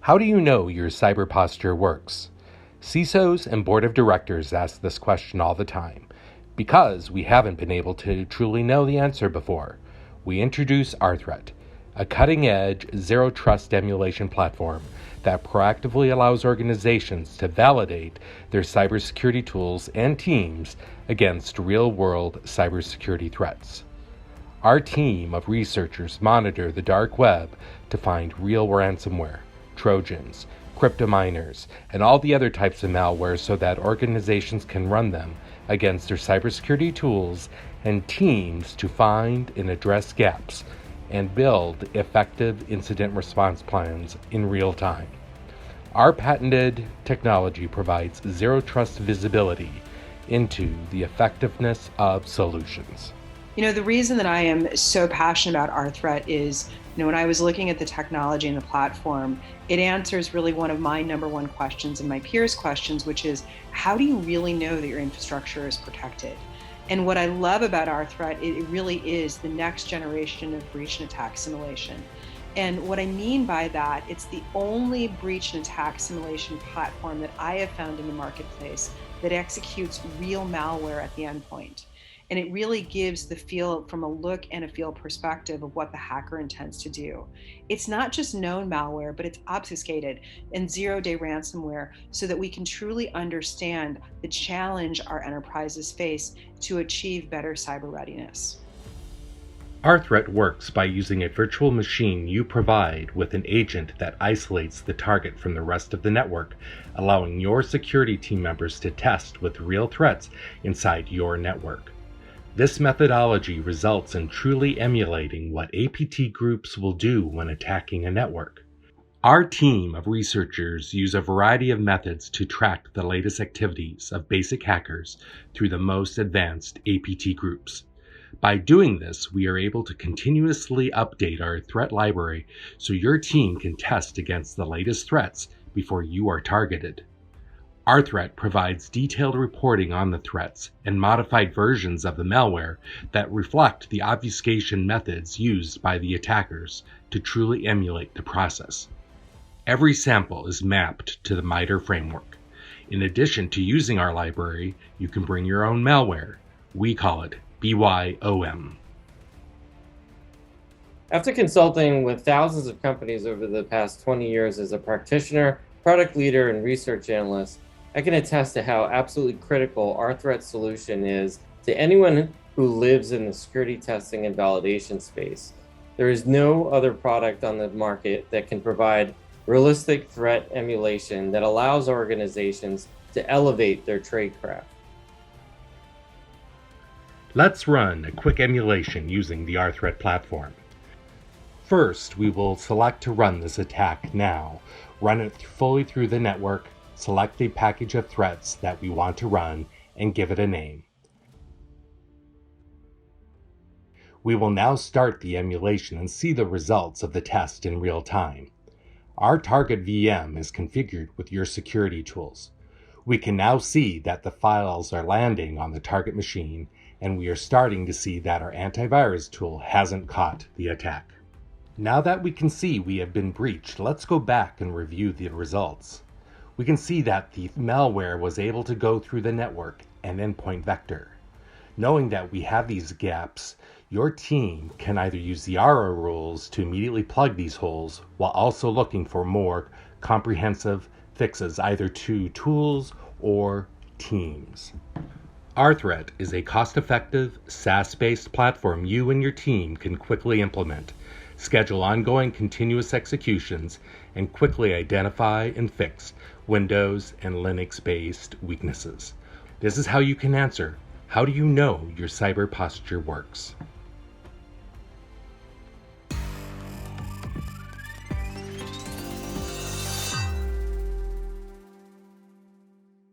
How do you know your cyber posture works? CISOs and board of directors ask this question all the time. Because we haven't been able to truly know the answer before, we introduce rThreat, a cutting-edge, zero-trust emulation platform that proactively allows organizations to validate their cybersecurity tools and teams against real-world cybersecurity threats. Our team of researchers monitor the dark web to find real ransomware, Trojans, cryptominers, and all the other types of malware so that organizations can run them against their cybersecurity tools and teams to find and address gaps and build effective incident response plans in real time. Our patented technology provides zero-trust visibility into the effectiveness of solutions. The reason that I am so passionate about rThreat is, when I was looking at the technology and the platform, it answers really one of my number one questions and my peers' questions, which is, how do you really know that your infrastructure is protected? And what I love about rThreat, it really is the next generation of breach and attack simulation. And what I mean by that, it's the only breach and attack simulation platform that I have found in the marketplace that executes real malware at the endpoint. And it really gives the feel from a look and a feel perspective of what the hacker intends to do. It's not just known malware, but it's obfuscated and zero-day ransomware so that we can truly understand the challenge our enterprises face to achieve better cyber readiness. rThreat works by using a virtual machine you provide with an agent that isolates the target from the rest of the network, allowing your security team members to test with real threats inside your network. This methodology results in truly emulating what APT groups will do when attacking a network. Our team of researchers use a variety of methods to track the latest activities of basic hackers through the most advanced APT groups. By doing this, we are able to continuously update our threat library so your team can test against the latest threats before you are targeted. rThreat provides detailed reporting on the threats and modified versions of the malware that reflect the obfuscation methods used by the attackers to truly emulate the process. Every sample is mapped to the MITRE framework. In addition to using our library, you can bring your own malware. We call it BYOM. After consulting with thousands of companies over the past 20 years as a practitioner, product leader, and research analyst, I can attest to how absolutely critical rThreat's solution is to anyone who lives in the security testing and validation space. There is no other product on the market that can provide realistic threat emulation that allows organizations to elevate their tradecraft. Let's run a quick emulation using the rThreat platform. First, we will select to run this attack now, run it fully through the network, select a package of threats that we want to run, and give it a name. We will now start the emulation and see the results of the test in real time. Our target VM is configured with your security tools. We can now see that the files are landing on the target machine, and we are starting to see that our antivirus tool hasn't caught the attack. Now that we can see we have been breached, let's go back and review the results. We can see that the malware was able to go through the network and endpoint vector. Knowing that we have these gaps, your team can either use the RO rules to immediately plug these holes while also looking for more comprehensive fixes either to tools or teams. rThreat is a cost-effective, SaaS-based platform you and your team can quickly implement, schedule ongoing continuous executions, and quickly identify and fix Windows and Linux-based weaknesses. This is how you can answer, how do you know your cyber posture works?